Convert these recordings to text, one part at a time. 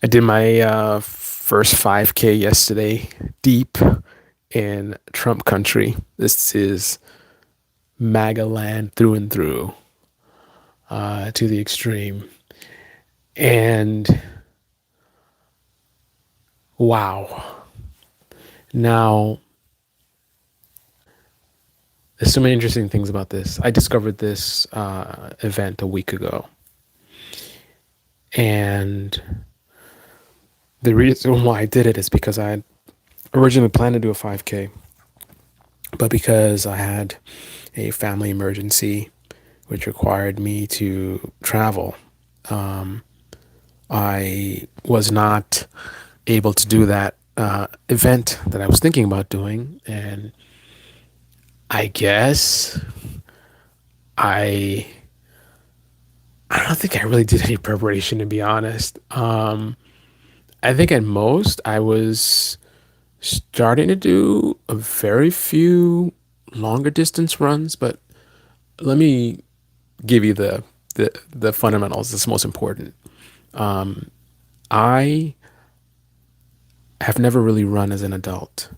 I did my first 5K yesterday, deep in Trump country. This is MAGA land through and through, to the extreme. And wow. Now, there's so many interesting things about this. I discovered this event a week ago. And the reason why I did it is because I originally planned to do a 5K, but because I had a family emergency which required me to travel, I was not able to do that event that I was thinking about doing. And I guess I I don't think I really did any preparation, to be honest. I think at most I was starting to do a very few longer distance runs, but let me give you the fundamentals. That's most important. I have never really run as an adult.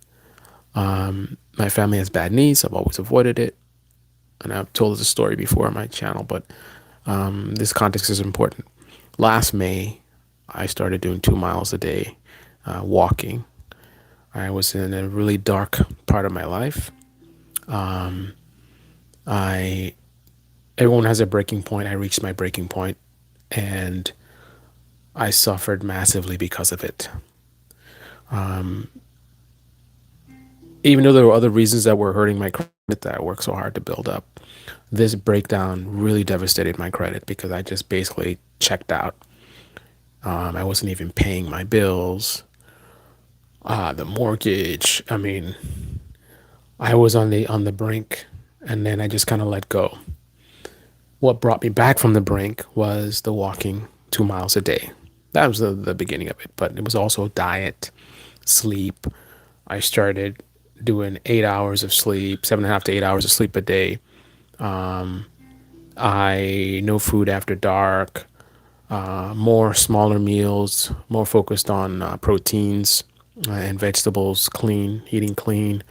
My family has bad knees. I've always avoided it, and I've told this story before on my channel, but this context is important. Last May, I started doing 2 miles a day, walking. I was in a really dark part of my life. I Everyone has a breaking point. I reached my breaking point, and I suffered massively because of it. Even though there were other reasons that were hurting my credit that I worked so hard to build up, this breakdown really devastated my credit because I just basically checked out. I wasn't even paying my bills, the mortgage. I mean, I was on the brink, and then I just kind of let go. What brought me back from the brink was the walking 2 miles a day. That was the beginning of it, but it was also diet, sleep. I started doing 8 hours of sleep, 7.5 to 8 hours of sleep a day. I no food after dark, more smaller meals, more focused on proteins and vegetables, clean, eating clean.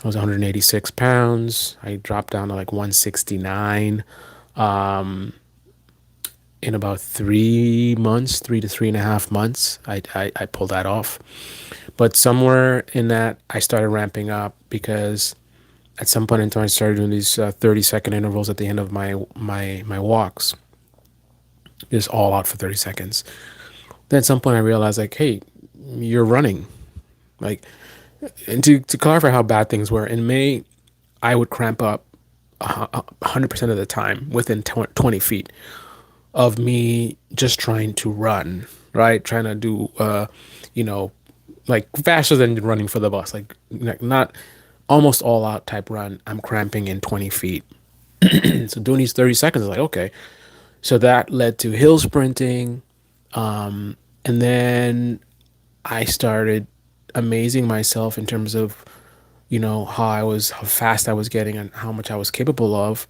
I was 186 pounds. I dropped down to like 169 in about 3 months, 3 to 3.5 months. I pulled that off. But somewhere in that, I started ramping up because at some point in time, I started doing these 30-second intervals at the end of my walks, just all out for 30 seconds. Then at some point, I realized, like, hey, you're running. Like, and to clarify how bad things were, in May, I would cramp up 100% of the time within 20 feet of me just trying to run, right? Trying to do, you know, like faster than running for the bus, like not almost all out type run. I'm cramping in 20 feet. So doing these 30 seconds is like, okay. So that led to hill sprinting. And then I started amazing myself in terms of, how fast I was getting and how much I was capable of.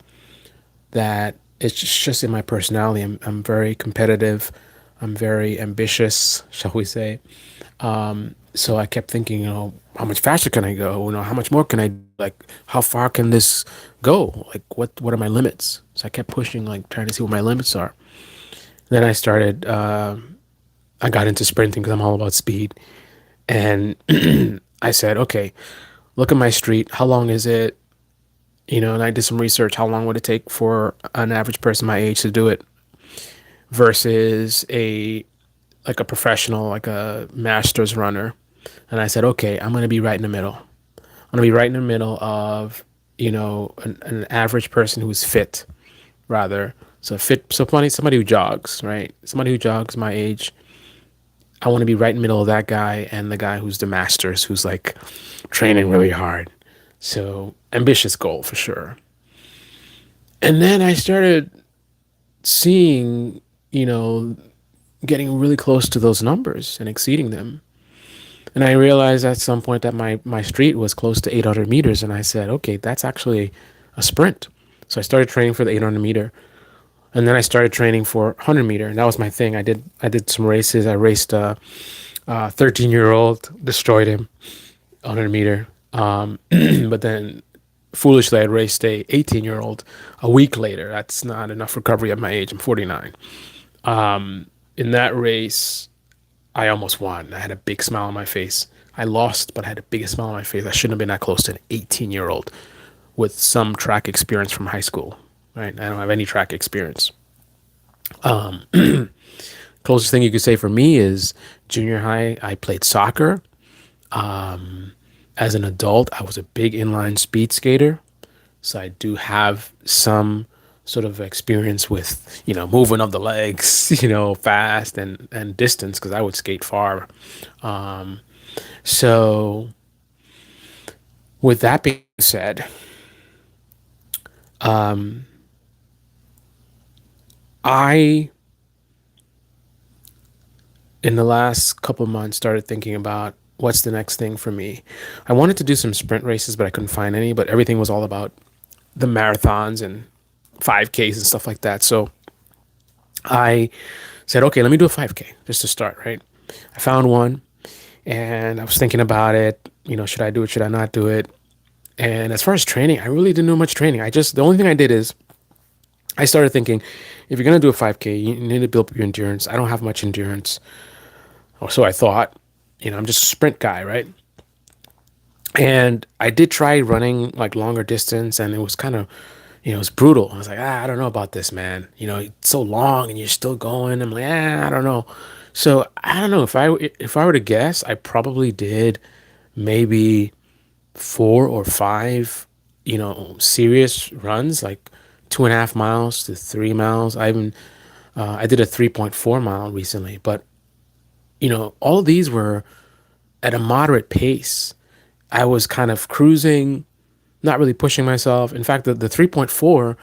That it's just in my personality. I'm very competitive. I'm very ambitious, shall we say. So I kept thinking, how much faster can I go? How much more can I, like, how far can this go? Like, what are my limits? So I kept pushing, like, trying to see what my limits are. Then I got into sprinting because I'm all about speed. And I said, okay, look at my street. How long is it? And I did some research. How long would it take for an average person my age to do it versus a professional, like a master's runner? And I said, okay, I'm going to be right in the middle. I'm going to be right in the middle of, an average person who's fit, rather. So fit, so somebody who jogs, right? Somebody who jogs my age. I want to be right in the middle of that guy and the guy who's the masters, who's like training really hard. So ambitious goal for sure. And then I started seeing, you know, getting really close to those numbers and exceeding them. And I realized at some point that my street was close to 800 meters. And I said, okay, that's actually a sprint. So I started training for the 800 meter. And then I started training for 100 meter, and that was my thing. I did some races. I raced a 13-year-old, destroyed him 100 meter. But then foolishly I raced a 18-year-old a week later. That's not enough recovery at my age. I'm 49. In that race, I almost won. I had a big smile on my face. I lost, but I had a big smile on my face. I shouldn't have been that close to an 18-year-old with some track experience from high school. Right? I don't have any track experience. Closest thing you could say for me is junior high. I played soccer. As an adult, I was a big inline speed skater. So I do have some sort of experience with, movement of the legs, fast and distance because I would skate far. So with that being said, I in the last couple months started thinking about what's the next thing for me. I wanted to do some sprint races, but I couldn't find any. But everything was all about the marathons and 5Ks and stuff like that. So I said, okay, let me do a 5K just to start, right? I found one and I was thinking about it. Should I do it? Should I not do it? And as far as training, I really didn't do much training. The only thing I did is I started thinking, if you're going to do a 5K, you need to build up your endurance. I don't have much endurance. Or so I thought. I'm just a sprint guy, right? And I did try running like longer distance, and it was kind of, it was brutal. I was like, I don't know about this, man. It's so long, and you're still going. I'm like, I don't know. So I don't know if I were to guess, I probably did maybe 4 or 5, serious runs, like 2.5 miles to 3 miles. I did a 3.4 mile recently, but all these were at a moderate pace. I was kind of cruising, not really pushing myself. In fact, the 3.4,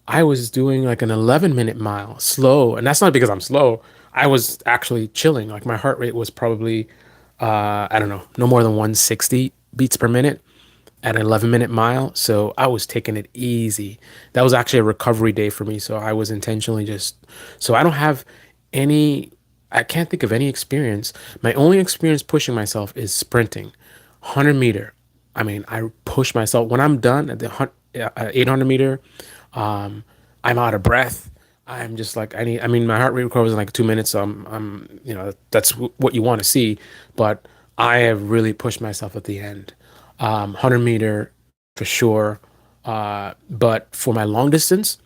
I was doing like an 11-minute mile slow. And that's not because I'm slow. I was actually chilling. Like my heart rate was probably, I don't know, no more than 160 beats per minute at an 11-minute mile. So I was taking it easy. That was actually a recovery day for me. So I was intentionally so I don't have any, I can't think of any experience. My only experience pushing myself is sprinting. 100 meter. I mean, I push myself. When I'm done at the 800 meter, I'm out of breath. I'm just like, I mean, my heart rate recovers in like 2 minutes. So that's what you want to see. But I have really pushed myself at the end. 100 meter for sure. But for my long distance,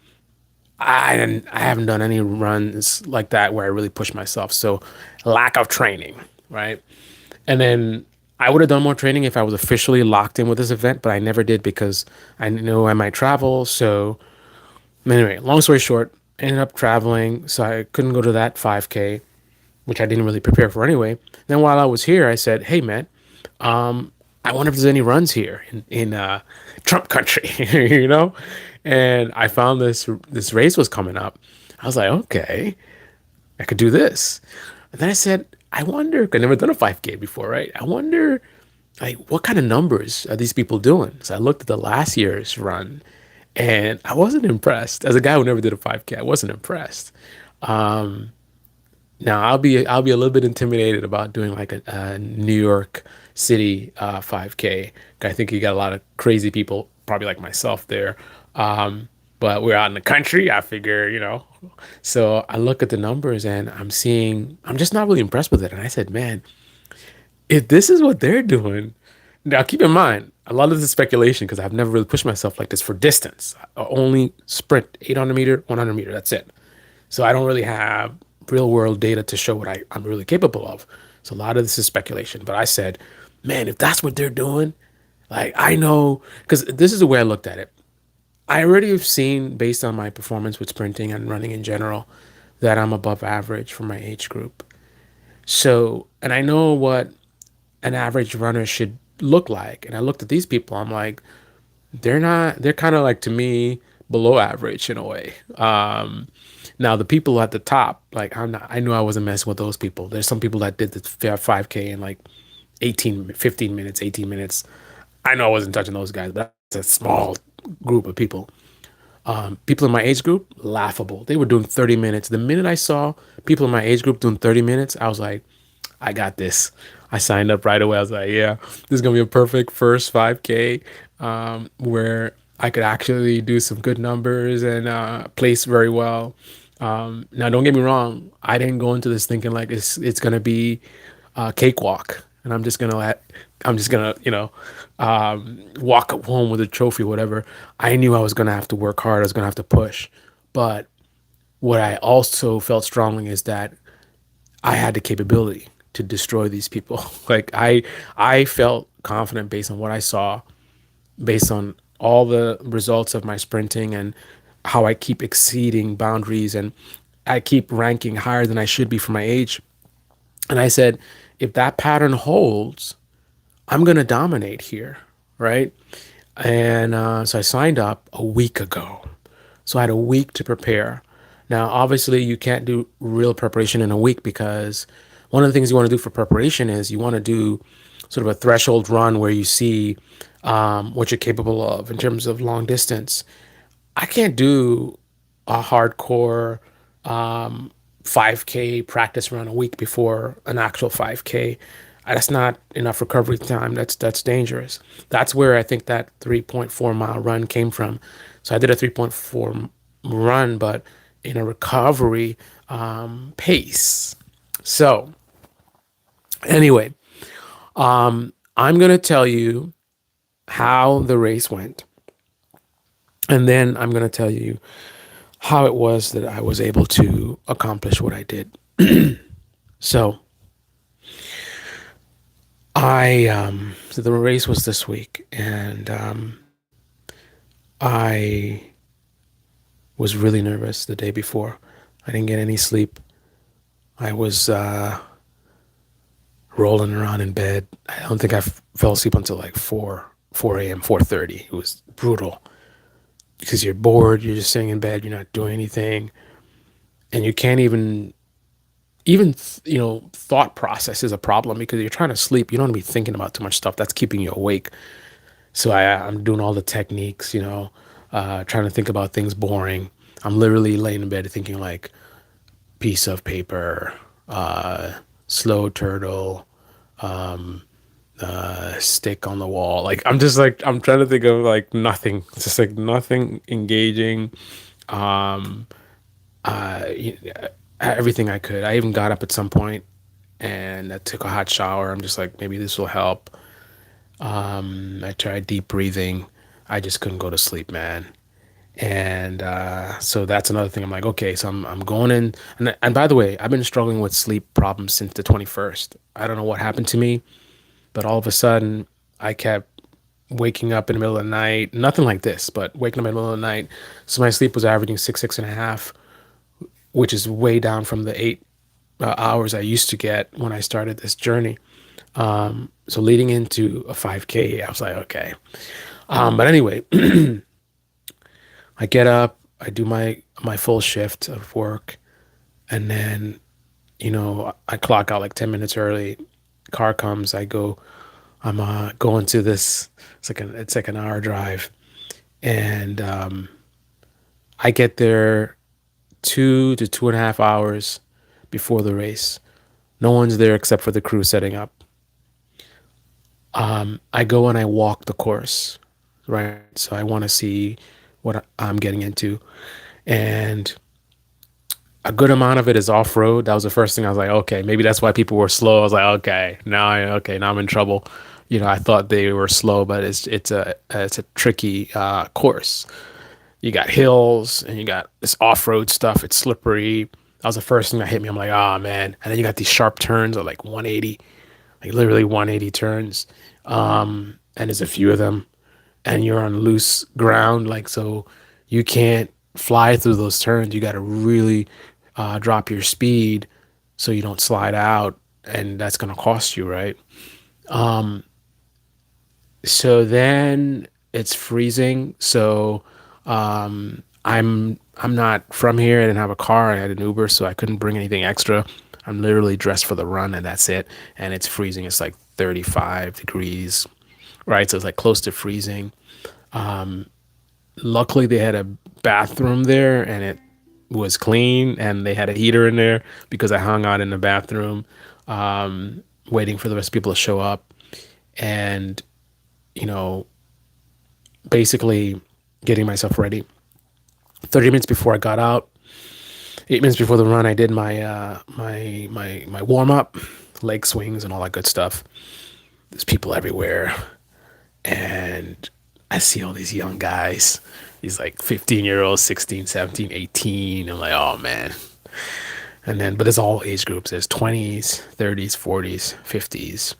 I haven't done any runs like that where I really push myself. So lack of training, right? And then I would have done more training if I was officially locked in with this event, but I never did because I knew I might travel. So anyway, long story short, ended up traveling, so I couldn't go to that 5K, which I didn't really prepare for anyway. Then while I was here, I said, "Hey man, I wonder if there's any runs here in Trump country, you know?" And I found this race was coming up. I was like, okay, I could do this. And then I said, I wonder, I've never done a 5K before, right? I wonder, like, what kind of numbers are these people doing? So I looked at the last year's run and I wasn't impressed. As a guy who never did a 5K, I wasn't impressed. Now I'll be a little bit intimidated about doing like a New York City 5K. I think you got a lot of crazy people, probably like myself there. But we're out in the country. I figure, So I look at the numbers and I'm just not really impressed with it. And I said, man, if this is what they're doing, now keep in mind, a lot of this is speculation because I've never really pushed myself like this for distance. I only sprint 800 meter, 100 meter. That's it. So I don't really have real world data to show what I'm really capable of. So a lot of this is speculation. But I said, man, if that's what they're doing, like I know, because this is the way I looked at it. I already have seen, based on my performance with sprinting and running in general, that I'm above average for my age group. So, and I know what an average runner should look like. And I looked at these people, I'm like, they're kind of like to me below average in a way. Now the people at the top, like I knew I wasn't messing with those people. There's some people that did the 5K in like 15 minutes, 18 minutes. I know I wasn't touching those guys, but that's a small group of people. People in my age group, laughable. They were doing 30 minutes. The minute I saw people in my age group doing 30 minutes, I was like, I got this. I signed up right away. I was like, yeah, this is gonna be a perfect first 5K, where I could actually do some good numbers and place very well. Now, don't get me wrong. I didn't go into this thinking like it's gonna be a cakewalk, and I'm just gonna walk home with a trophy, or whatever. I knew I was gonna have to work hard. I was gonna have to push, but what I also felt strongly is that I had the capability to destroy these people. I felt confident based on what I saw, based on all the results of my sprinting and how I keep exceeding boundaries and I keep ranking higher than I should be for my age. And I said, if that pattern holds, I'm going to dominate here, right? And so I signed up a week ago. So I had a week to prepare. Now, obviously, you can't do real preparation in a week because one of the things you want to do for preparation is you want to do sort of a threshold run where you see what you're capable of in terms of long distance. I can't do a hardcore 5K practice run a week before an actual 5K. That's not enough recovery time. That's dangerous. That's where I think that 3.4 mile run came from. So I did a 3.4 run, but in a recovery pace. So anyway, I'm gonna tell you how the race went, and then I'm gonna tell you how it was that I was able to accomplish what I did. So so the race was this week, and I was really nervous the day before. I didn't get any sleep. I was rolling around in bed. I don't think I fell asleep until like 4 a.m., 4:30. It was brutal because you're bored. You're just sitting in bed. You're not doing anything, and you can't even thought process is a problem because you're trying to sleep. You don't want to be thinking about too much stuff that's keeping you awake. So I'm doing all the techniques, trying to think about things boring. I'm literally laying in bed thinking like piece of paper, slow turtle, stick on the wall. Like I'm just like I'm trying to think of like nothing, just like nothing engaging. Um, Everything I could. I even got up at some point and I took a hot shower. I'm just like maybe this will help. I tried deep breathing. I just couldn't go to sleep, man. And so that's another thing. I'm like, okay, so I'm going in. And by the way, I've been struggling with sleep problems since the 21st. I don't know what happened to me, but all of a sudden I kept waking up in the middle of the night. Nothing like this, but waking up in the middle of the night. So my sleep was averaging 6.5, which is way down from the 8 hours I used to get when I started this journey. So leading into a 5K, I was like, okay. But anyway, I get up, I do my full shift of work, and then I clock out like 10 minutes early. Car comes, I go. I'm going to this. It's like an hour drive, and I get there 2 to 2.5 hours before the race. No one's there except for the crew setting up. I go and I walk the course, right? So I want to see what I'm getting into, and a good amount of it is off road. That was the first thing I was like, okay, maybe that's why people were slow. I was like, okay, now I'm in trouble. I thought they were slow, but it's a tricky course. You got hills and you got this off road stuff. It's slippery. That was the first thing that hit me. I'm like, ah, man. And then you got these sharp turns of like 180, like literally 180 turns. And there's a few of them, and you're on loose ground, like so you can't fly through those turns. You got to really drop your speed so you don't slide out, and that's gonna cost you, right? So then it's freezing. So I'm not from here. I didn't have a car. I had an Uber, so I couldn't bring anything extra. I'm literally dressed for the run, and that's it. And it's freezing. It's like 35 degrees, right? So it's like close to freezing. Luckily, they had a bathroom there, and it was clean, and they had a heater in there because I hung out in the bathroom, waiting for the rest of people to show up, and you know, basically getting myself ready. 30 minutes before I got out, 8 minutes before the run, I did my warm up, leg swings, and all that good stuff. There's people everywhere, and I see all these young guys, these like 15-year-olds, 16, 17, 18. I'm like, oh man. And then, but there's all age groups. There's 20s, 30s, 40s, 50s.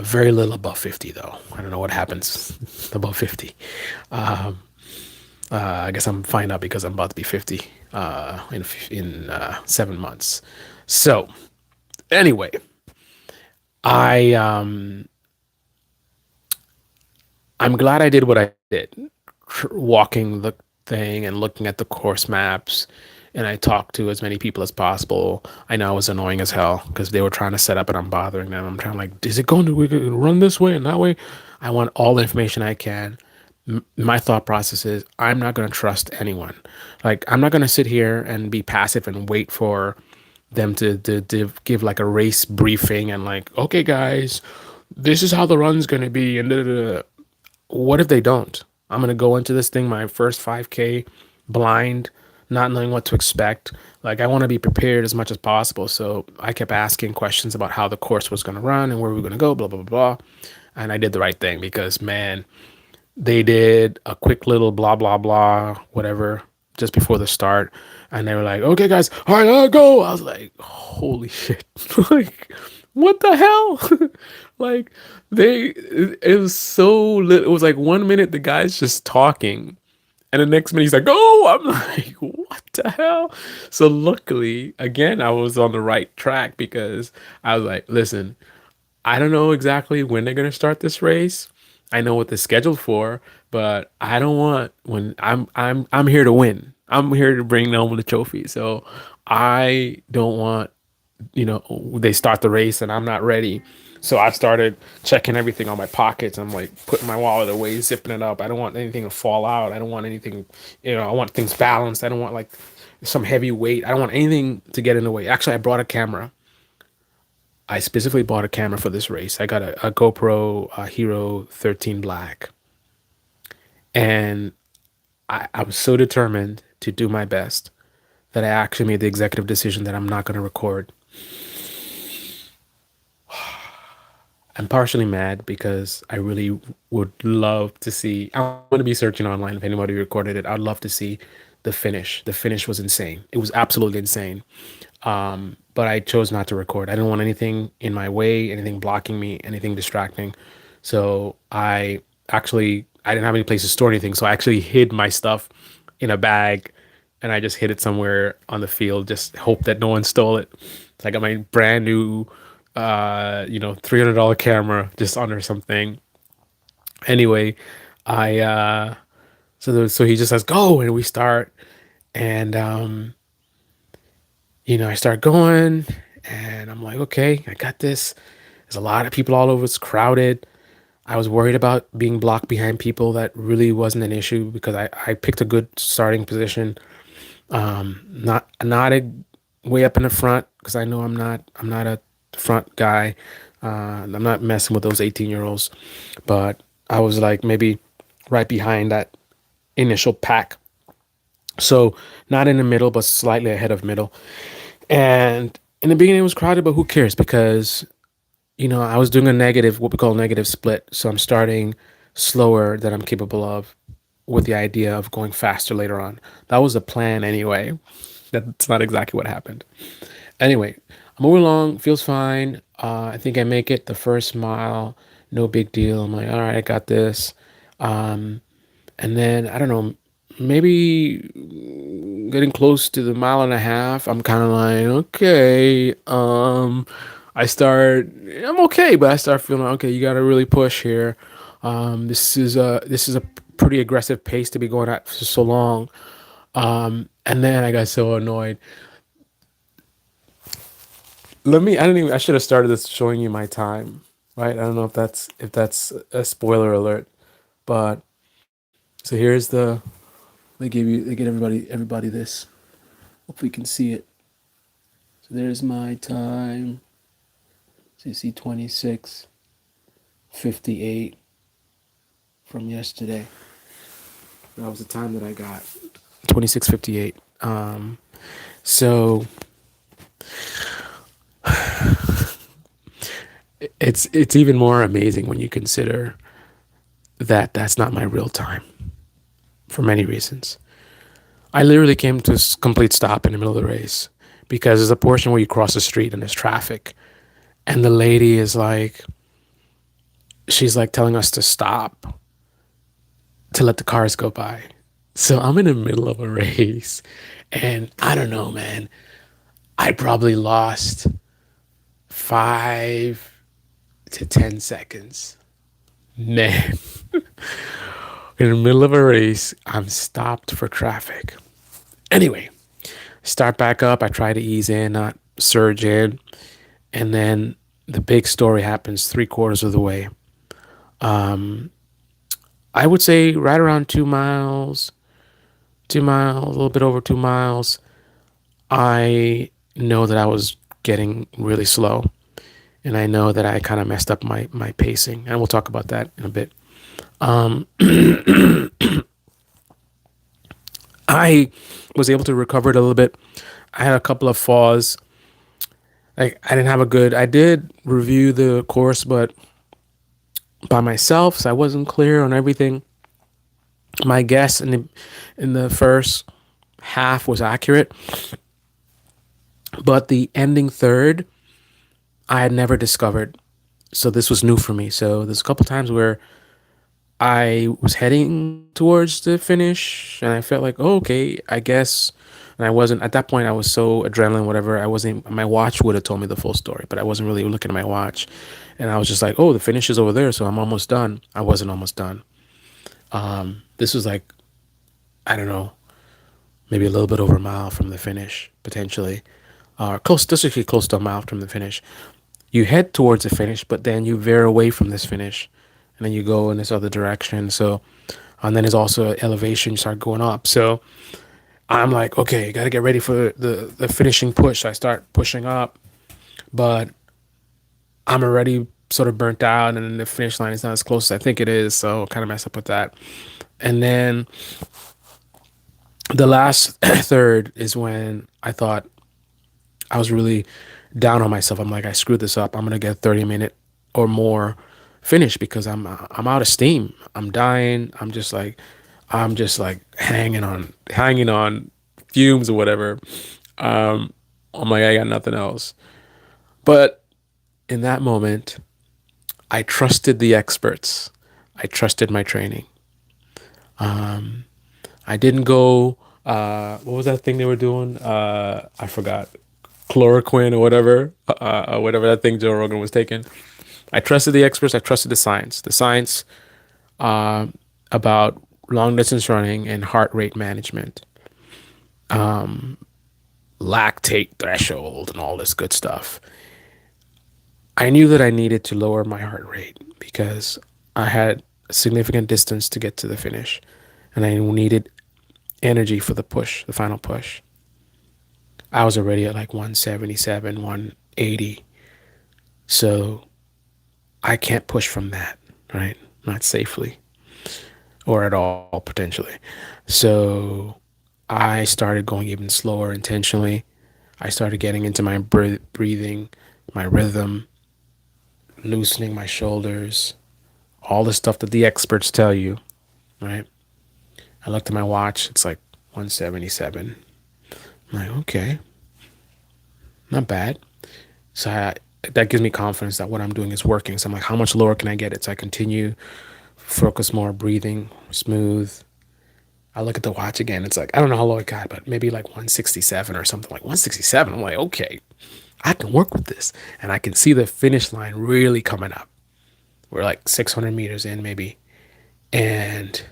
Very little above 50, though. I don't know what happens above 50. I guess I'm fine out because I'm about to be 50 in 7 months. So, anyway, I I'm glad I did what I did, walking the thing and looking at the course maps. And I talked to as many people as possible. I know I was annoying as hell because they were trying to set up and I'm bothering them. I'm trying like, is it going to we could run this way and that way? I want all the information I can. My thought process is I'm not going to trust anyone. Like I'm not going to sit here and be passive and wait for them to give like a race briefing and like, okay, guys, this is how the run's going to be. And da, da, da. What if they don't? I'm going to go into this thing, my first 5K, blind, not knowing what to expect. Like, I want to be prepared as much as possible. So I kept asking questions about how the course was going to run and where we were going to go, blah, blah, blah, blah. And I did the right thing because, man, they did a quick little blah, blah, blah, whatever, just before the start. And they were like, okay, guys, all right, I'll go. I was like, holy shit. Like, what the hell? Like, it was so lit. It was like 1 minute, the guy's just talking. And the next minute, he's like, oh, I'm like, what the hell? So, luckily, again, I was on the right track because I was like, listen, I don't know exactly when they're gonna start this race. I know what they're scheduled for, but I don't want when I'm here to win. I'm here to bring home the trophy. So I don't want, they start the race and I'm not ready. So I started checking everything on my pockets. I'm like putting my wallet away, zipping it up. I don't want anything to fall out. I don't want anything, I want things balanced. I don't want like some heavy weight. I don't want anything to get in the way. Actually, I brought a camera. I specifically bought a camera for this race. I got a GoPro Hero 13 Black. And I was so determined to do my best that I actually made the executive decision that I'm not going to record. I'm partially mad because I really would love to see. I'm going to be searching online if anybody recorded it. I'd love to see the finish. The finish was insane. It was absolutely insane. But I chose not to record. I didn't want anything in my way, anything blocking me, anything distracting. So I didn't have any place to store anything. So I actually hid my stuff in a bag, and I just hid it somewhere on the field. Just hope that no one stole it. So I got my brand new, $300 camera just under something. Anyway, I so he just says go, and we start, and I start going, and I'm like, okay, I got this. There's a lot of people all over. It's crowded. I was worried about being blocked behind people. That really wasn't an issue because I picked a good starting position. Not a way up in the front because I know I'm not a front guy. I'm not messing with those 18-year-olds, but I was like maybe right behind that initial pack. So not in the middle, but slightly ahead of middle. And in the beginning, it was crowded, but who cares? Because I was doing a negative, what we call negative split. So I'm starting slower than I'm capable of with the idea of going faster later on. That was the plan anyway. That's not exactly what happened. Anyway, I'm moving along, feels fine. I think I make it the first mile, no big deal. I'm like, all right, I got this. And then I don't know, maybe getting close to the mile and a half, I'm kind of like, okay, I'm okay, but I start feeling okay. You got to really push here. This is a pretty aggressive pace to be going at for so long. And then I got so annoyed. I don't even. I should have started this showing you my time, right? I don't know if that's a spoiler alert, but So here's the they get everybody this. Hopefully you can see it. So there's my time. So you see 26:58 from yesterday. That was the time that I got. 26:58. So it's even more amazing when you consider that that's not my real time for many reasons. I literally came to a complete stop in the middle of the race because there's a portion where you cross the street and there's traffic, and the lady is like, she's like telling us to stop to let the cars go by. So I'm in the middle of a race, and I don't know, man. I probably lost 5 to 10 seconds. Man, in the middle of a race, I'm stopped for traffic. Anyway, start back up. I try to ease in, not surge in. And then the big story happens 3/4 of the way. I would say right around 2 miles, 2 miles, a little bit over 2 miles. I know that I was getting really slow. And I know that I kind of messed up my pacing. And we'll talk about that in a bit. I was able to recover it a little bit. I had a couple of falls. Like I didn't have a good. I did review the course, but by myself, so I wasn't clear on everything. My guess in the first half was accurate, but the ending third I had never discovered. So this was new for me. So there's a couple times where I was heading towards the finish and I felt like, oh, okay, I guess. And I wasn't at that point. I was so adrenaline, whatever. I wasn't. My watch would have told me the full story, but I wasn't really looking at my watch. And I was just like, oh, the finish is over there, so I'm almost done. I wasn't almost done. This was like, I don't know, maybe a little bit over a mile from the finish, potentially, or close. This is actually close to a mile from the finish. You head towards the finish, but then you veer away from this finish, and then you go in this other direction. So, and then there's also elevation. You start going up. So I'm like, okay, got to get ready for the finishing push. I start pushing up, but I'm already sort of burnt out, and the finish line is not as close as I think it is. So kind of mess up with that. And then the last third is when I thought I was really down on myself. I'm like, I screwed this up. I'm gonna get 30 minute or more finish because I'm out of steam. I'm dying. I'm just like hanging on fumes or whatever. I'm like, I got nothing else. But in that moment, I trusted the experts. I trusted my training. I didn't go. What was that thing they were doing? I forgot. Chloroquine or whatever that thing Joe Rogan was taking. I trusted the experts. I trusted the science. The science about long distance running and heart rate management, lactate threshold, and all this good stuff. I knew that I needed to lower my heart rate because I had a significant distance to get to the finish, and I needed energy for the push, the final push. I was already at like 177, 180. So I can't push from that, right? Not safely or at all, potentially. So I started going even slower intentionally. I started getting into my breathing, my rhythm, loosening my shoulders, all the stuff that the experts tell you, right? I looked at my watch, it's like 177. I'm like, okay, not bad. That gives me confidence that what I'm doing is working. So I'm like, how much lower can I get it? So I continue, focus more, breathing, smooth. I look at the watch again. It's like, I don't know how low it got, but maybe like 167 or something, like 167. I'm like, okay, I can work with this. And I can see the finish line really coming up. We're like 600 meters in, maybe. And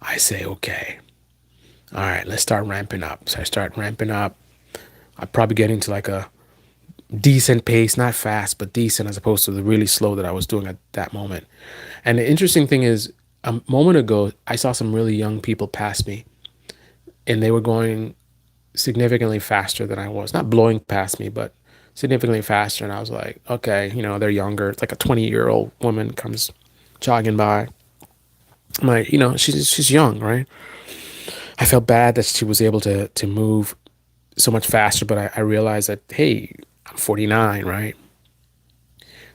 I say, okay, all right, let's start ramping up. So I start ramping up. I probably get into like a decent pace, not fast, but decent, as opposed to the really slow that I was doing at that moment. And the interesting thing is, a moment ago, I saw some really young people pass me, and they were going significantly faster than I was. Not blowing past me, but significantly faster. And I was like, okay, they're younger. It's like a 20-year-old woman comes jogging by. I'm like, she's young, right? I felt bad that she was able to move so much faster, but I realized that, hey, I'm 49, right?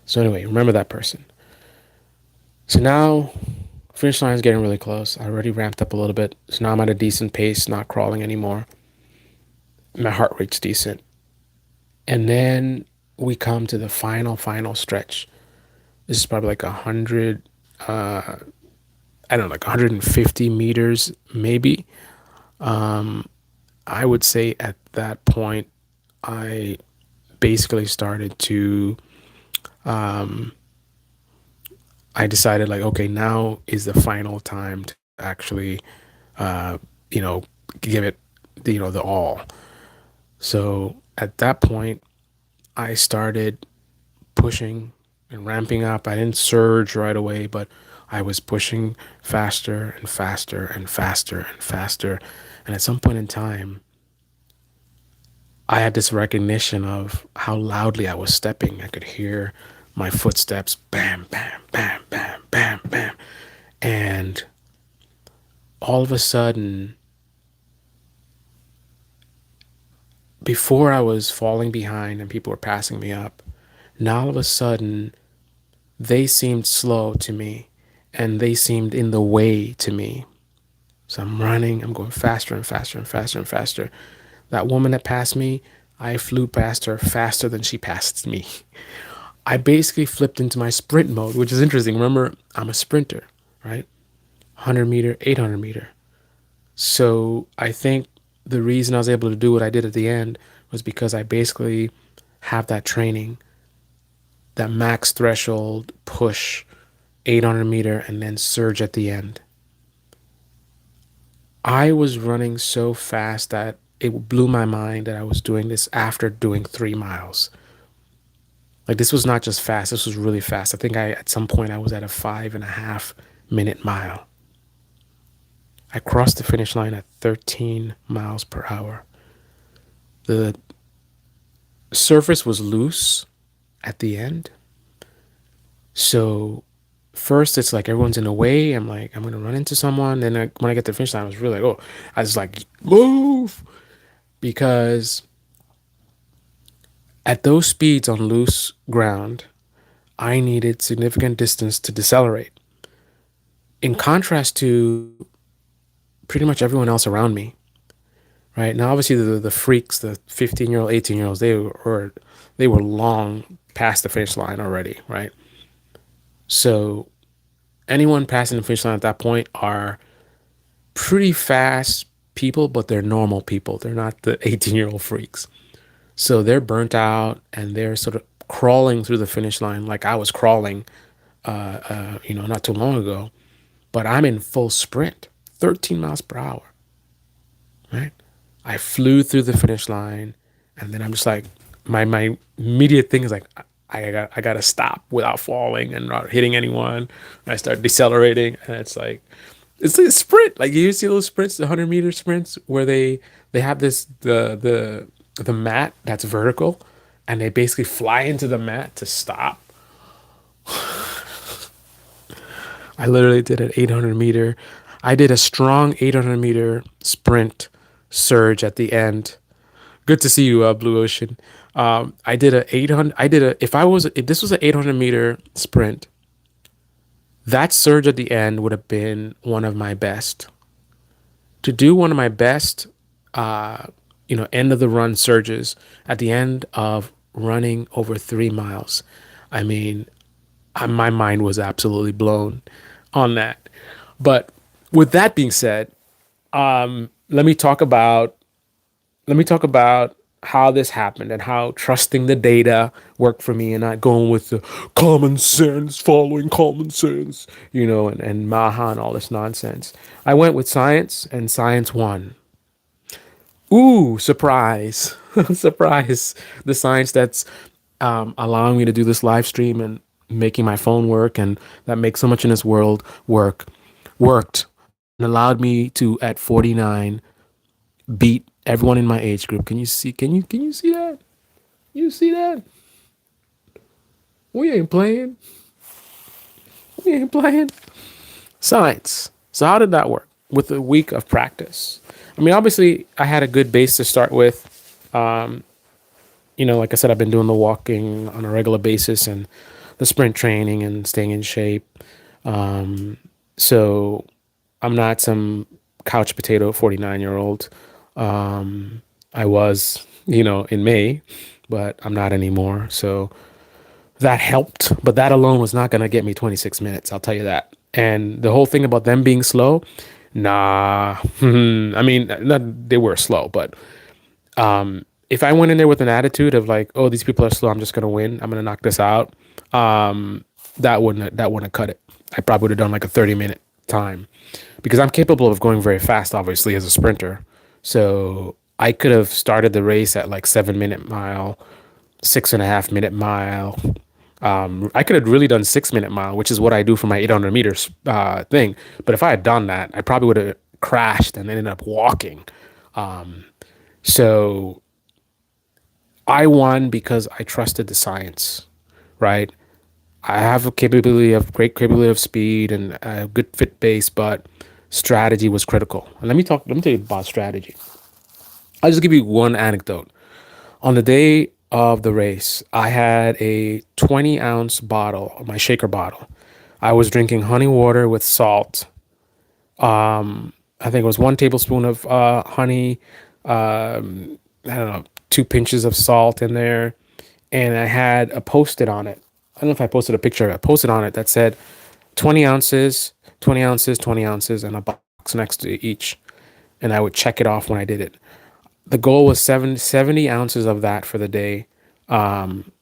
So anyway, remember that person. So now finish line is getting really close. I already ramped up a little bit. So now I'm at a decent pace, not crawling anymore. My heart rate's decent. And then we come to the final stretch. This is probably like 100, I don't know, like 150 meters, maybe. I would say at that point, I basically started to, I decided like, okay, now is the final time to actually, uh, you know, give it, the all. So at that point, I started pushing and ramping up. I didn't surge right away, but I was pushing faster and faster and faster and faster. And at some point in time, I had this recognition of how loudly I was stepping. I could hear my footsteps bam, bam, bam, bam, bam, bam. And all of a sudden, before I was falling behind and people were passing me up, now all of a sudden, they seemed slow to me and they seemed in the way to me. So I'm running, I'm going faster and faster and faster and faster. That woman that passed me, I flew past her faster than she passed me. I basically flipped into my sprint mode, which is interesting. Remember, I'm a sprinter, right? 100 meter, 800 meter. So I think the reason I was able to do what I did at the end was because I basically have that training, that max threshold push, 800 meter, and then surge at the end. I was running so fast that it blew my mind that I was doing this after doing 3 miles. Like this was not just fast, this was really fast. I think at some point I was at a 5.5 minute mile. I crossed the finish line at 13 miles per hour. The surface was loose at the end. So first it's like everyone's in the way. I'm like, I'm gonna run into someone. Then when I get to the finish line, I was really like, oh, I was like, move, because at those speeds on loose ground, I needed significant distance to decelerate. In contrast to pretty much everyone else around me, right? Now, obviously, the freaks, the 15-year-old, 18-year-olds, they were long past the finish line already, right? So anyone passing the finish line at that point are pretty fast people, but they're normal people. They're not the 18-year-old freaks. So they're burnt out and they're sort of crawling through the finish line like I was crawling, not too long ago. But I'm in full sprint, 13 miles per hour, right? I flew through the finish line, and then I'm just like, my immediate thing is like, I gotta stop without falling and not hitting anyone. And I start decelerating, and it's like a sprint. Like you see those sprints, the 100-meter sprints, where they have this the mat that's vertical, and they basically fly into the mat to stop. I literally did an 800 meter. I did a strong 800-meter sprint surge at the end. Good to see you, Blue Ocean. I did a 800. I did a. If this was an 800-meter sprint, that surge at the end would have been one of my best. To do one of my best, end of the run surges at the end of running over 3 miles. I mean, my mind was absolutely blown on that. But with that being said, let me talk about how this happened and how trusting the data worked for me and not going with the common sense, following common sense, and MAHA and all this nonsense. I went with science, and science won. Ooh, surprise. Surprise. The science that's allowing me to do this live stream and making my phone work and that makes so much in this world work. worked and allowed me to at 49 beat everyone in my age group. Can you see that? You see that? We ain't playing. We ain't playing. Science. So how did that work? With a week of practice. I mean, obviously I had a good base to start with. Um, like I said, I've been doing the walking on a regular basis and the sprint training and staying in shape. Um, so I'm not some couch potato 49-year-old. I was, in May, but I'm not anymore. So that helped, but that alone was not going to get me 26 minutes. I'll tell you that. And the whole thing about them being slow, nah. I mean, not, they were slow, but if I went in there with an attitude of like, oh, these people are slow, I'm just gonna win, I'm gonna knock this out, um, that wouldn't have cut it. I probably would have done like a 30-minute time because I'm capable of going very fast, obviously, as a sprinter. So I could have started the race at like 7-minute mile, 6.5-minute mile. I could have really done 6-minute mile, which is what I do for my 800 meters thing. But if I had done that, I probably would have crashed and ended up walking. So I won because I trusted the science, right? I have a capability of great capability of speed and a good fit base, but strategy was critical. And let me tell you about strategy. I'll just give you one anecdote. On the day of the race, I had a 20-ounce bottle, my shaker bottle. I was drinking honey water with salt. I think it was 1 tablespoon of honey, I don't know, 2 pinches of salt in there, and I had a post-it on it. I don't know if I posted a picture of it. I posted on it that said 20 ounces, 20 ounces, 20 ounces, and a box next to each. And I would check it off when I did it. The goal was 70 ounces of that for the day,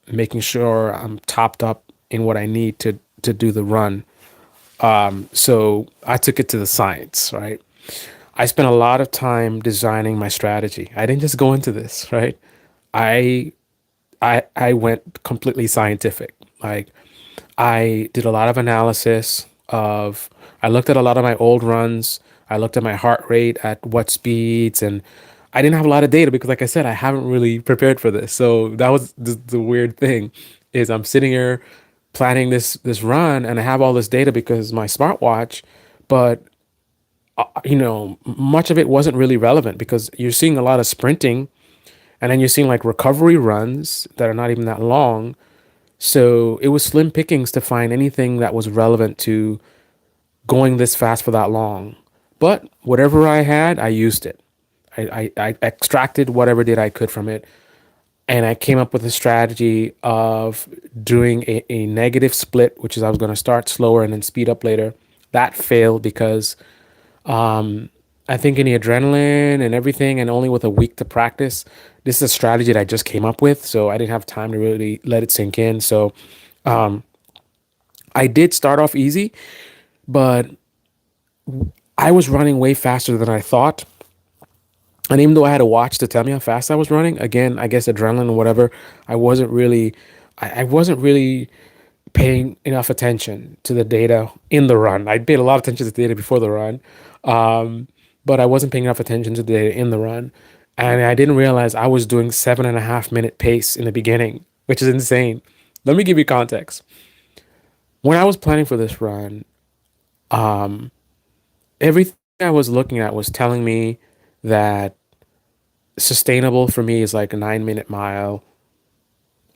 making sure I'm topped up in what I need to do the run. So I took it to the science, right? I spent a lot of time designing my strategy. I didn't just go into this, right? I I went completely scientific. Like I did a lot of analysis of I looked at a lot of my old runs. I looked at my heart rate at what speeds and I didn't have a lot of data because like I said I haven't really prepared for this. So that was the weird thing is I'm sitting here planning this run and I have all this data because my smartwatch, but much of it wasn't really relevant because you're seeing a lot of sprinting and then you're seeing like recovery runs that are not even that long. So it was slim pickings to find anything that was relevant to going this fast for that long. But whatever I had, I used it. I extracted whatever data I could from it. And I came up with a strategy of doing a negative split, which is I was going to start slower and then speed up later. That failed because I think in the adrenaline and everything, and only with a week to practice, this is a strategy that I just came up with. So I didn't have time to really let it sink in. So I did start off easy, but I was running way faster than I thought. And even though I had a watch to tell me how fast I was running, again, I guess adrenaline or whatever, I wasn't really paying enough attention to the data in the run. I paid a lot of attention to the data before the run, but I wasn't paying enough attention to the data in the run. And I didn't realize I was doing 7.5 minute pace in the beginning, which is insane. Let me give you context. When I was planning for this run, everything I was looking at was telling me that sustainable for me is like a 9-minute mile,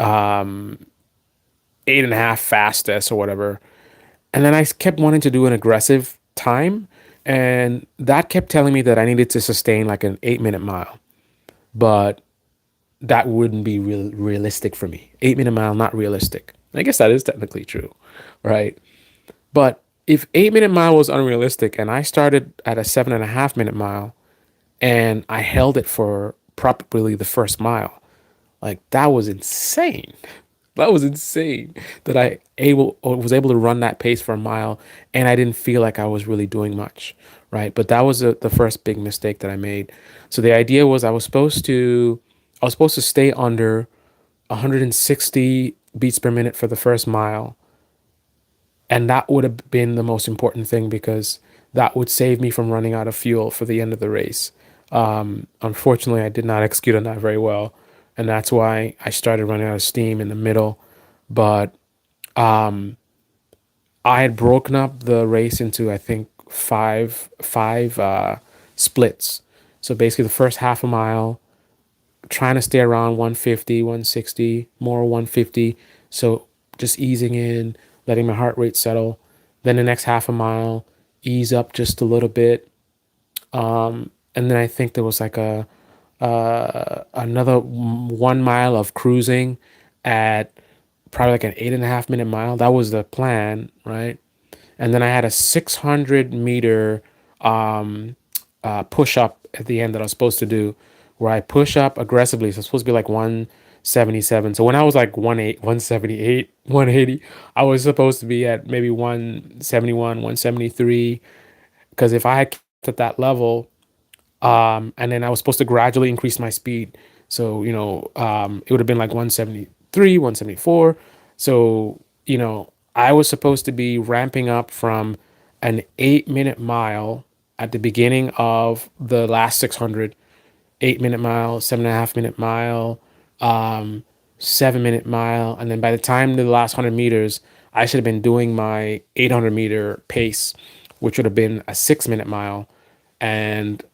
8.5 fastest or whatever. And then I kept wanting to do an aggressive time. And that kept telling me that I needed to sustain like an 8-minute mile. But that wouldn't be realistic for me. 8-minute mile, not realistic. I guess that is technically true, right? But if 8-minute mile was unrealistic and I started at a 7.5 minute mile and I held it for probably the first mile, like that was insane. That was insane that I able or was able to run that pace for a mile and I didn't feel like I was really doing much, right? But that was the first big mistake that I made. So the idea was I was supposed to stay under 160 beats per minute for the first mile, and that would have been the most important thing because that would save me from running out of fuel for the end of the race. Unfortunately, I did not execute on that very well, and that's why I started running out of steam in the middle. But I had broken up the race into, I think, five splits. So basically, the first half a mile, trying to stay around 150, 160, more 150. So just easing in, letting my heart rate settle. Then the next half a mile, ease up just a little bit. And then I think there was like a another 1 mile of cruising at probably like an 8.5 minute mile. That was the plan, right? And then I had a 600 meter push up at the end that I was supposed to do, where I push up aggressively. So it's supposed to be like 177. So when I was like 178, 180, I was supposed to be at maybe 171, 173. Because if I had kept at that level, and then I was supposed to gradually increase my speed. So, it would have been like 173, 174. So, I was supposed to be ramping up from an 8 minute mile at the beginning of the last 600, 8 minute mile, 7.5 minute mile, 7 minute mile. And then by the time the last 100 meters, I should have been doing my 800 meter pace, which would have been a 6 minute mile. And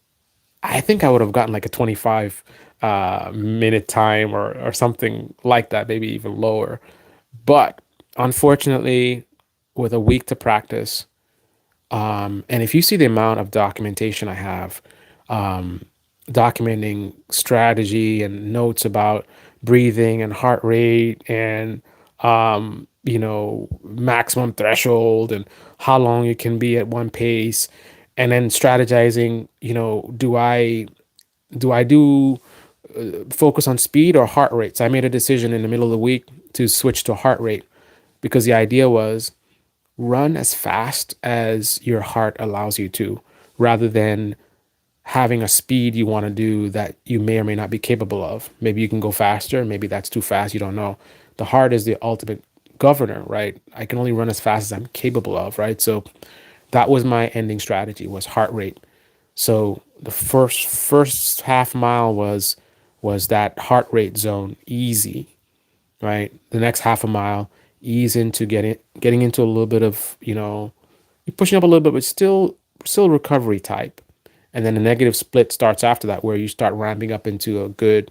I think I would have gotten like a 25 minute time or something like that, maybe even lower. But unfortunately, with a week to practice, and if you see the amount of documentation I have, documenting strategy and notes about breathing and heart rate and maximum threshold and how long you can be at one pace, and then strategizing, do I do focus on speed or heart rate? So I made a decision in the middle of the week to switch to heart rate, because the idea was run as fast as your heart allows you to, rather than having a speed you want to do that you may or may not be capable of. Maybe you can go faster, maybe that's too fast, you don't know. The heart is the ultimate governor, right? I can only run as fast as I'm capable of, right? So that was my ending strategy, was heart rate. So the first half mile was that heart rate zone, easy, right? The next half a mile, ease into getting into a little bit of, you're pushing up a little bit, but still recovery type. And then the negative split starts after that, where you start ramping up into a good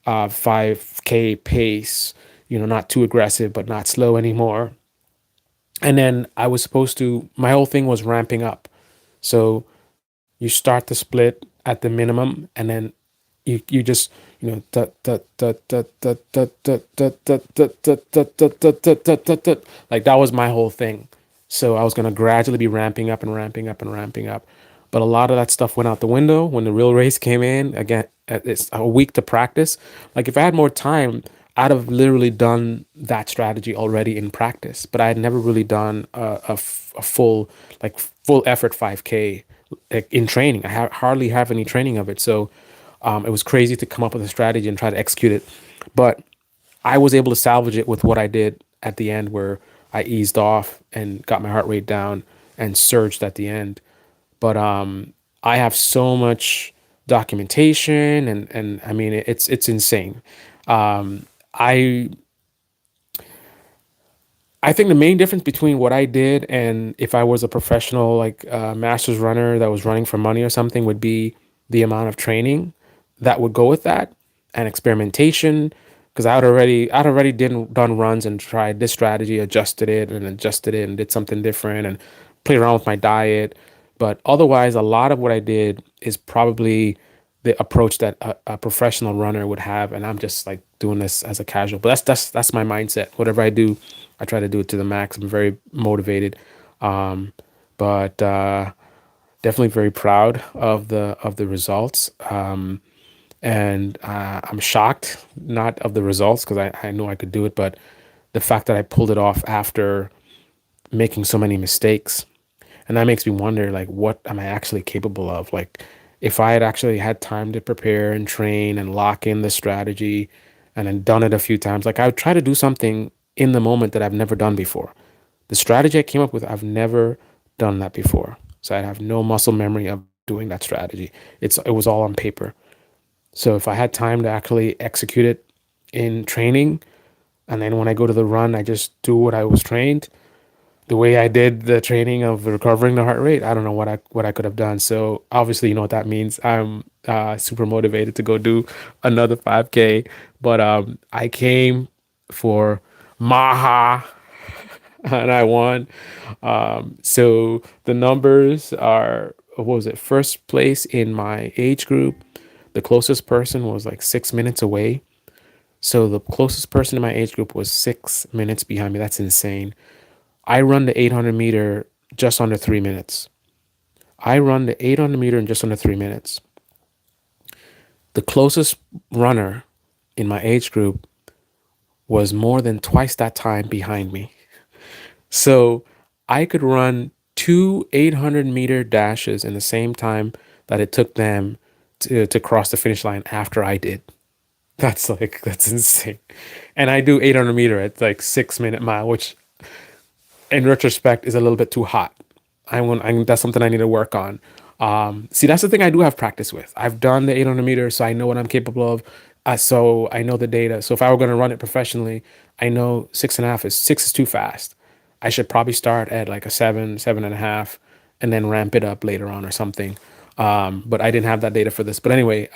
5K pace, not too aggressive, but not slow anymore. And then I was supposed to, my whole thing was ramping up. So you start the split at the minimum, and then you just, like that was my whole thing. So I was going to gradually be ramping up and ramping up and ramping up. But a lot of that stuff went out the window when the real race came in. Again, it's a week to practice. Like if I had more time, I'd have literally done that strategy already in practice. But I had never really done a full, like full effort 5K like, in training. Hardly have any training of it. So it was crazy to come up with a strategy and try to execute it. But I was able to salvage it with what I did at the end, where I eased off and got my heart rate down and surged at the end. But I have so much documentation, and I mean it's insane. I I think the main difference between what I did and if I was a professional like masters runner that was running for money or something would be the amount of training that would go with that, and experimentation. Because I'd already done runs and tried this strategy, adjusted it and did something different and played around with my diet. But otherwise, a lot of what I did is probably the approach that a professional runner would have, and I'm just like doing this as a casual. But that's my mindset. Whatever I do, I try to do it to the max. I'm very motivated, but definitely very proud of the results. And I'm shocked not of the results, because I know I could do it, but the fact that I pulled it off after making so many mistakes. And that makes me wonder, like, what am I actually capable of? Like, if I had actually had time to prepare and train and lock in the strategy and then done it a few times, like I would try to do something in the moment that I've never done before. The strategy I came up with, I've never done that before. So I'd have no muscle memory of doing that strategy. It was all on paper. So if I had time to actually execute it in training, and then when I go to the run, I just do what I was trained, the way I did the training of recovering the heart rate. I don't know what I could have done. So obviously, you know what that means. I'm super motivated to go do another 5K. But I came for MAHA and I won. So the numbers are, what was it? First place in my age group. The closest person was like 6 minutes away. So the closest person in my age group was 6 minutes behind me. That's insane. I run the 800 meter just under 3 minutes. I run the 800 meter in just under 3 minutes. The closest runner in my age group was more than twice that time behind me. So I could run two 800-meter dashes in the same time that it took them to cross the finish line after I did. That's insane. And I do 800 meter at like 6 minute mile, which in retrospect is a little bit too hot. That's something I need to work on. See, that's the thing I do have practice with. I've done the 800 meters, so I know what I'm capable of. So I know the data. So if I were going to run it professionally, I know 6.5 is 6 is too fast. I should probably start at like a 7, 7.5, and then ramp it up later on or something. But I didn't have that data for this. But anyway,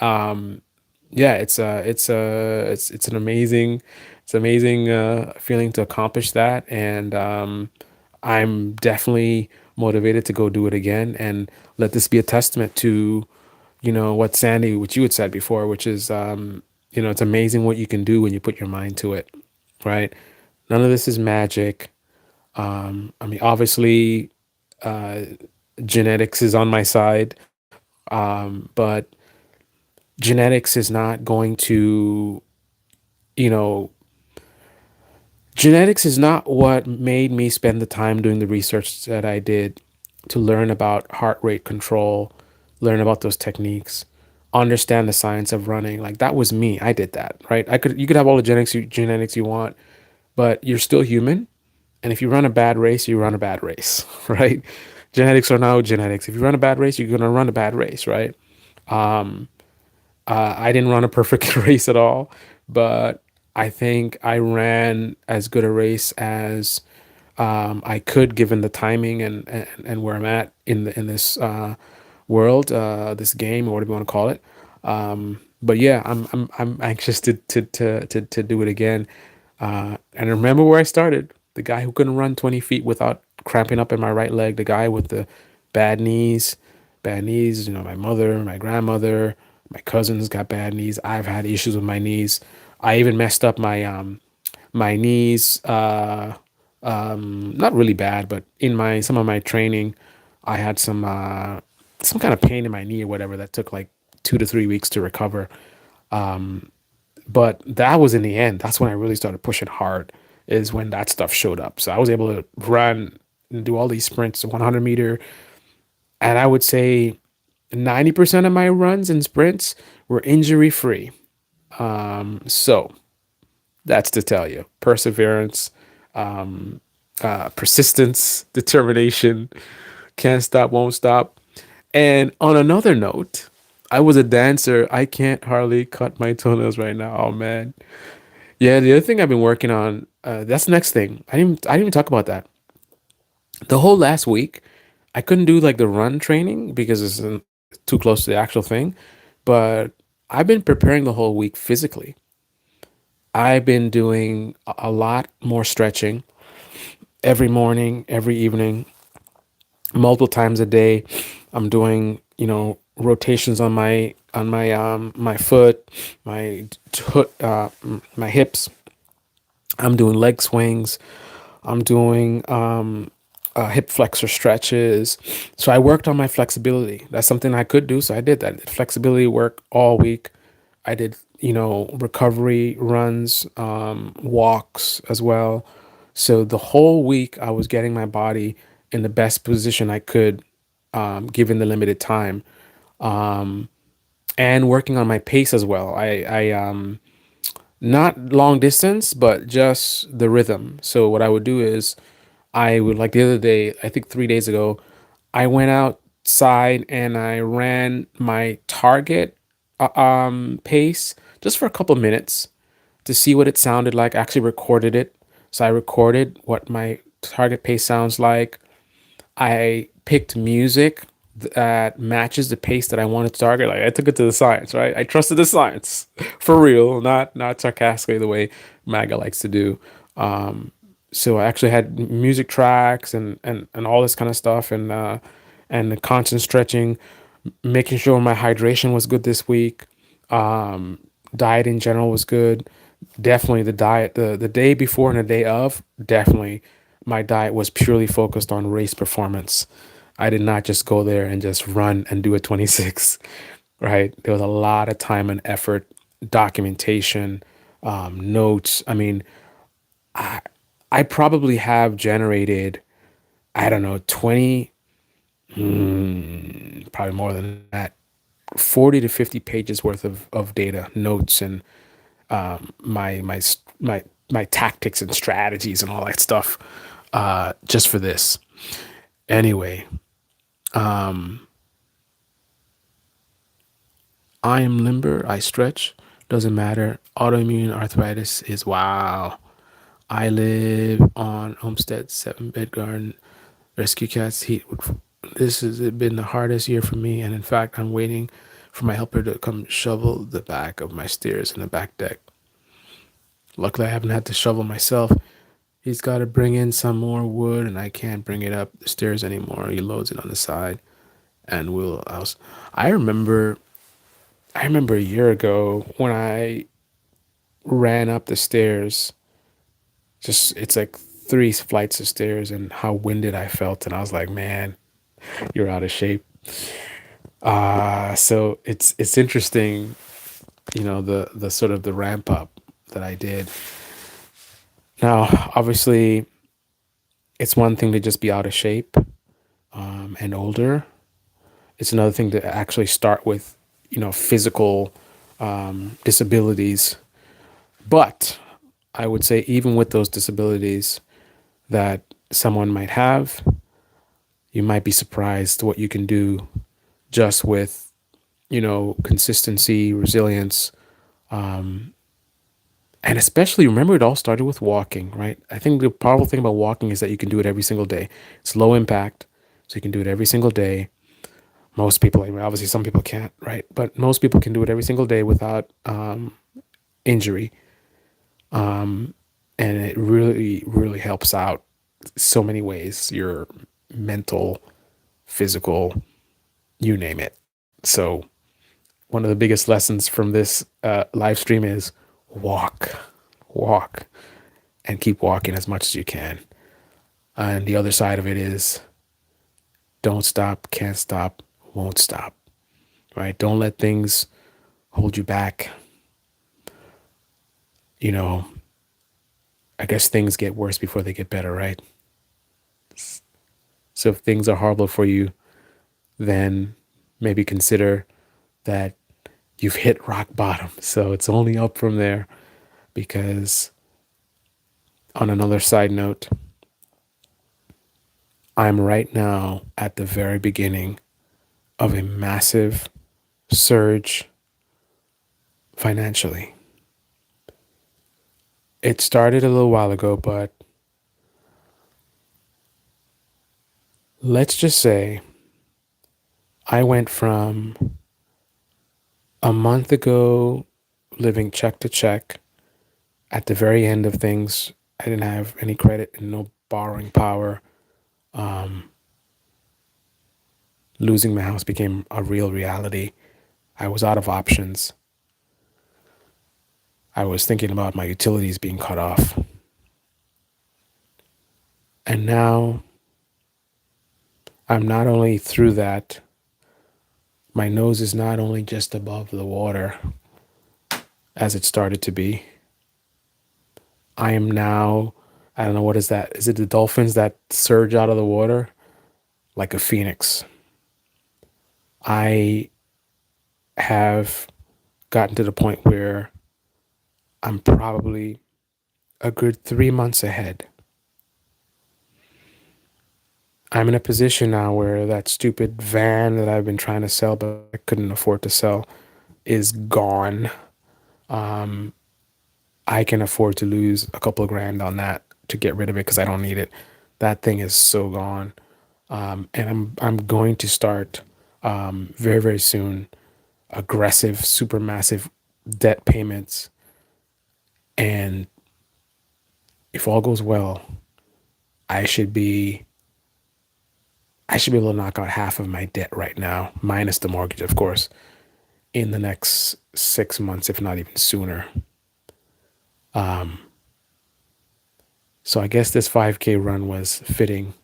yeah, it's an amazing, it's amazing feeling to accomplish that, and I'm definitely motivated to go do it again, and let this be a testament to, what Sandy, what you had said before, which is, it's amazing what you can do when you put your mind to it, right? None of this is magic. I mean, obviously, genetics is on my side, but genetics is not going to, you know, genetics is not what made me spend the time doing the research that I did to learn about heart rate control, learn about those techniques, understand the science of running. Like that was me. I did that, right? You could have all the genetics you want, but you're still human. And if you run a bad race, you run a bad race, right? Genetics or no genetics. If you run a bad race, you're gonna run a bad race, right? I didn't run a perfect race at all, but I think I ran as good a race as I could, given the timing and where I'm at in this world, this game or whatever you want to call it. But yeah, I'm anxious to do it again. And remember where I started. The guy who couldn't run 20 feet without cramping up in my right leg. The guy with the bad knees, bad knees. My mother, my grandmother, my cousins got bad knees. I've had issues with my knees. I even messed up my knees. Not really bad, but in my some of my training, I had some kind of pain in my knee or whatever that took like 2 to 3 weeks to recover. But that was in the end. That's when I really started pushing hard, is when that stuff showed up. So I was able to run and do all these sprints, 100 meter, and I would say 90% of my runs and sprints were injury free. So that's to tell you perseverance, persistence, determination, can't stop, won't stop. And on another note, I was a dancer. I can't hardly cut my toenails right now. Oh man. Yeah, the other thing I've been working on, that's the next thing. I didn't even talk about that. The whole last week, I couldn't do like the run training because it's too close to the actual thing. But I've been preparing the whole week physically. I've been doing a lot more stretching every morning, every evening, multiple times a day. I'm doing, rotations on my foot, my hips. I'm doing leg swings. I'm doing hip flexor stretches. So I worked on my flexibility. That's something I could do. So I did that. I did flexibility work all week. I did, recovery runs, walks as well. So the whole week I was getting my body in the best position I could, given the limited time, and working on my pace as well. I not long distance, but just the rhythm. So what I would do is I would, like the other day, I think 3 days ago, I went outside and I ran my target pace just for a couple minutes to see what it sounded like. I actually recorded it. So I recorded what my target pace sounds like. I picked music that matches the pace that I wanted to target. Like I took it to the science, right? I trusted the science for real, not sarcastically the way MAGA likes to do. So I actually had music tracks and all this kind of stuff and the constant stretching, making sure my hydration was good this week. Diet in general was good. Definitely the diet, the day before and the day of, definitely my diet was purely focused on race performance. I did not just go there and just run and do a 26, right? There was a lot of time and effort, documentation, notes. I mean, I probably have generated, I don't know, 20, probably more than that, 40 to 50 pages worth of data, notes, and my tactics and strategies and all that stuff just for this. Anyway, I am limber. I stretch. Doesn't matter. Autoimmune arthritis is wow. I live on Homestead, 7-bed garden. Rescue cats. This has been the hardest year for me, and in fact, I'm waiting for my helper to come shovel the back of my stairs in the back deck. Luckily, I haven't had to shovel myself. He's got to bring in some more wood, and I can't bring it up the stairs anymore. He loads it on the side, and I remember, I remember a year ago when I ran up the stairs. Just it's like 3 flights of stairs, and how winded I felt, and I was like, man, you're out of shape. So it's interesting, the sort of the ramp up that I did. Now, obviously, it's one thing to just be out of shape and older. It's another thing to actually start with, physical disabilities. But I would say, even with those disabilities that someone might have, you might be surprised what you can do just with, consistency, resilience, and especially remember it all started with walking, right? I think the powerful thing about walking is that you can do it every single day. It's low impact, so you can do it every single day. Most people, I mean, obviously some people can't, right? But most people can do it every single day without injury. And it really, really helps out so many ways, your mental, physical, you name it. So one of the biggest lessons from this live stream is walk, walk, and keep walking as much as you can. And the other side of it is don't stop, can't stop, won't stop, right? Don't let things hold you back. You know, I guess things get worse before they get better, right? So if things are horrible for you, then maybe consider that you've hit rock bottom. So it's only up from there. Because, on another side note, I'm right now at the very beginning of a massive surge financially. It started a little while ago, but let's just say I went from a month ago living check to check. At the very end of things, I didn't have any credit and no borrowing power. Losing my house became a real reality. I was out of options. I was thinking about my utilities being cut off. And now I'm not only through that, my nose is not only just above the water as it started to be. I am now, I don't know, what is that? Is it the dolphins that surge out of the water? Like a phoenix. I have gotten to the point where I'm probably a good 3 months ahead. I'm in a position now where that stupid van that I've been trying to sell but I couldn't afford to sell is gone. I can afford to lose a couple of grand on that to get rid of it because I don't need it. That thing is so gone. And I'm going to start very very soon aggressive super massive debt payments, and if all goes well, I should be I should be able to knock out half of my debt right now, minus the mortgage, of course, in the next 6 months, if not even sooner. So I guess this 5K run was fitting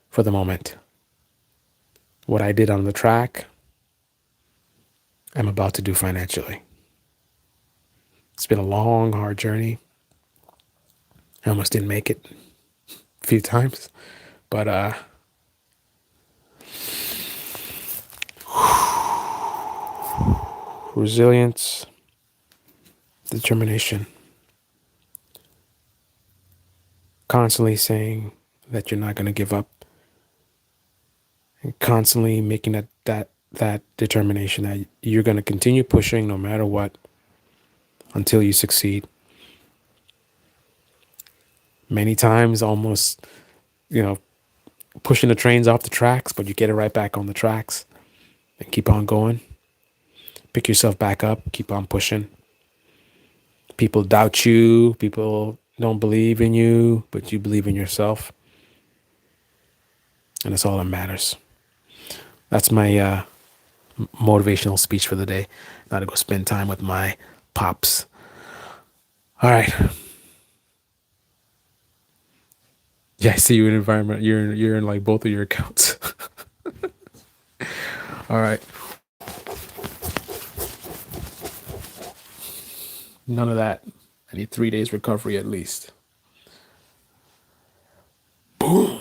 for the moment. What I did on the track, I'm about to do financially. It's been a long, hard journey. I almost didn't make it a few times, but resilience, determination, constantly saying that you're not going to give up, and constantly making that determination that you're going to continue pushing no matter what until you succeed. Many times, almost, you know, pushing the trains off the tracks, but you get it right back on the tracks and keep on going. Pick yourself back up, keep on pushing. People doubt you, people don't believe in you, but you believe in yourself. And that's all that matters. That's my motivational speech for the day. Now to go spend time with my pops. All right. Yeah, I see you in environment. You're in like both of your accounts. All right. None of that. I need 3 days recovery at least. Boom.